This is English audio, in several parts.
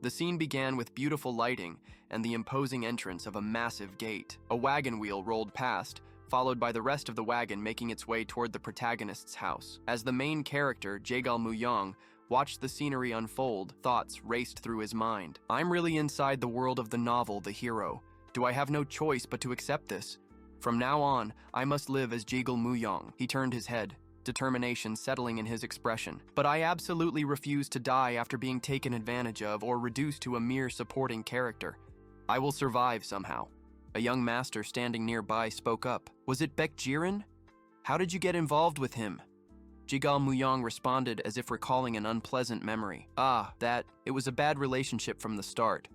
The scene began with beautiful lighting and the imposing entrance of a massive gate. A wagon wheel rolled past, followed by the rest of the wagon making its way toward the protagonist's house. As the main character, Jaegal Muyong, watched the scenery unfold, thoughts raced through his mind. I'm really inside the world of the novel, The Hero. Do I have no choice but to accept this? From now on, I must live as Jaegal Muyong. He turned his head, determination settling in his expression. But I absolutely refuse to die after being taken advantage of or reduced to a mere supporting character. I will survive somehow. A young master standing nearby spoke up. Was it Baek Jiren? How did you get involved with him? Jaegal Muyong responded as if recalling an unpleasant memory. It was a bad relationship from the start.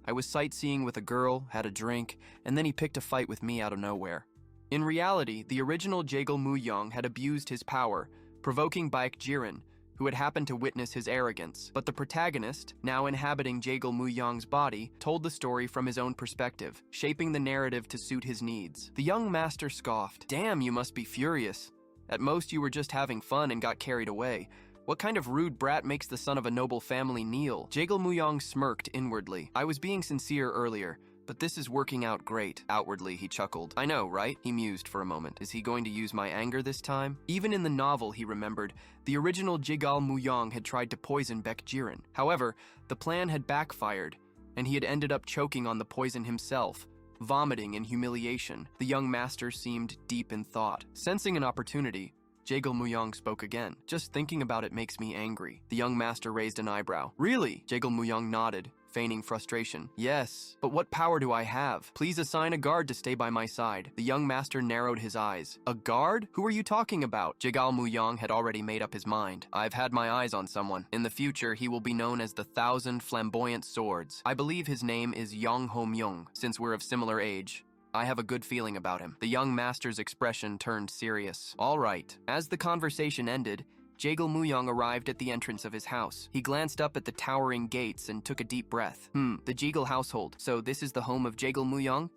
I was sightseeing with a girl, had a drink, and then he picked a fight with me out of nowhere. In reality, the original Jaegal Muyong had abused his power, provoking Baek Jiren, who had happened to witness his arrogance. But the protagonist, now inhabiting Jaegal Muyong's body, told the story from his own perspective, shaping the narrative to suit his needs. The young master scoffed. Damn, you must be furious. At most, you were just having fun and got carried away. What kind of rude brat makes the son of a noble family kneel? Jaegal Muyong smirked inwardly. I was being sincere earlier, but this is working out great. Outwardly, he chuckled. I know, right? He mused for a moment. Is he going to use my anger this time? Even in the novel, he remembered, the original Jaegal Muyong had tried to poison Baek Jiren. However, the plan had backfired, and he had ended up choking on the poison himself, vomiting in humiliation. The young master seemed deep in thought. Sensing an opportunity, Jaegal Muyong spoke again. Just thinking about it makes me angry. The young master raised an eyebrow. Really? Jaegal Muyong nodded, feigning frustration. Yes, but what power do I have? Please assign a guard to stay by my side. The young master narrowed his eyes. A guard? Who are you talking about? Jaegal Muyong had already made up his mind. I've had my eyes on someone. In the future, he will be known as the 1,000 Flamboyant Swords. I believe his name is Yang Ho Myung, since we're of similar age. I have a good feeling about him. The young master's expression turned serious. All right. As the conversation ended, Jaegal Muyong arrived at the entrance of his house. He glanced up at the towering gates and took a deep breath. The Jaegal household. So this is the home of Jaegal Muyong?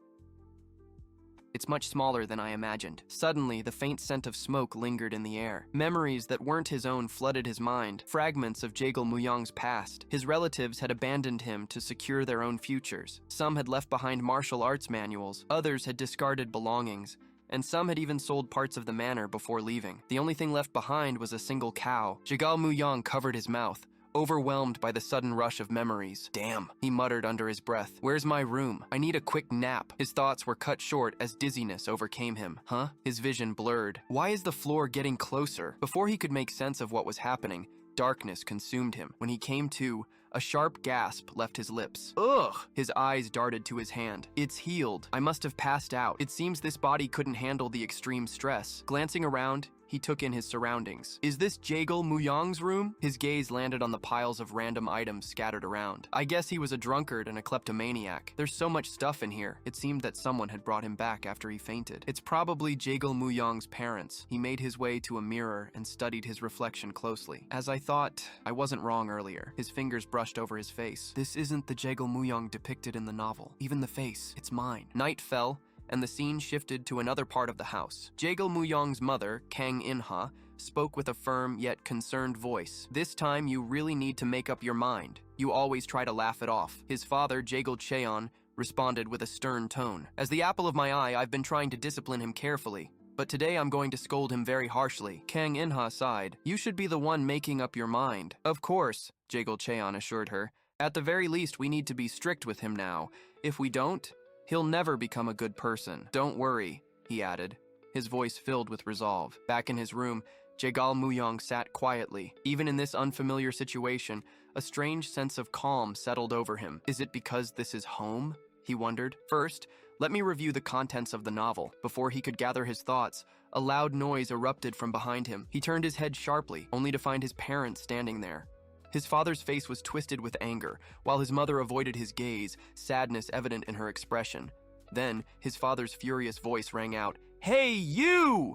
It's much smaller than I imagined. Suddenly, the faint scent of smoke lingered in the air. Memories that weren't his own flooded his mind, fragments of Jaegal Muyong's past. His relatives had abandoned him to secure their own futures. Some had left behind martial arts manuals, others had discarded belongings, and some had even sold parts of the manor before leaving. The only thing left behind was a single cow. Jaegal Muyong covered his mouth, overwhelmed by the sudden rush of memories. Damn, he muttered under his breath. Where's my room? I need a quick nap. His thoughts were cut short as dizziness overcame him. His vision blurred. Why is the floor getting closer? Before he could make sense of what was happening, darkness consumed him. When he came to, a sharp gasp left his lips. Ugh! His eyes darted to his hand. It's healed. I must have passed out. It seems this body couldn't handle the extreme stress. Glancing around, he took in his surroundings. Is this Jaegal Muyong's room? His gaze landed on the piles of random items scattered around. I guess he was a drunkard and a kleptomaniac. There's so much stuff in here. It seemed that someone had brought him back after he fainted. It's probably Jaegal Muyong's parents. He made his way to a mirror and studied his reflection closely. As I thought, I wasn't wrong earlier. His fingers brushed over his face. This isn't the Jaegal Muyong depicted in the novel. Even the face, it's mine. Night fell, and the scene shifted to another part of the house. Jaegal Muyong's mother, Kang In-ha, spoke with a firm yet concerned voice. This time you really need to make up your mind. You always try to laugh it off. His father, Jaegal Cheon, responded with a stern tone. As the apple of my eye, I've been trying to discipline him carefully, but today I'm going to scold him very harshly. Kang In-ha sighed. You should be the one making up your mind. Of course, Jaegal Cheon assured her. At the very least, we need to be strict with him now. If we don't, he'll never become a good person. Don't worry, he added, his voice filled with resolve. Back in his room, Jaegal Muyong sat quietly. Even in this unfamiliar situation, a strange sense of calm settled over him. Is it because this is home? He wondered. First, let me review the contents of the novel. Before he could gather his thoughts, a loud noise erupted from behind him. He turned his head sharply, only to find his parents standing there. His father's face was twisted with anger, while his mother avoided his gaze, sadness evident in her expression. Then, his father's furious voice rang out, Hey, you!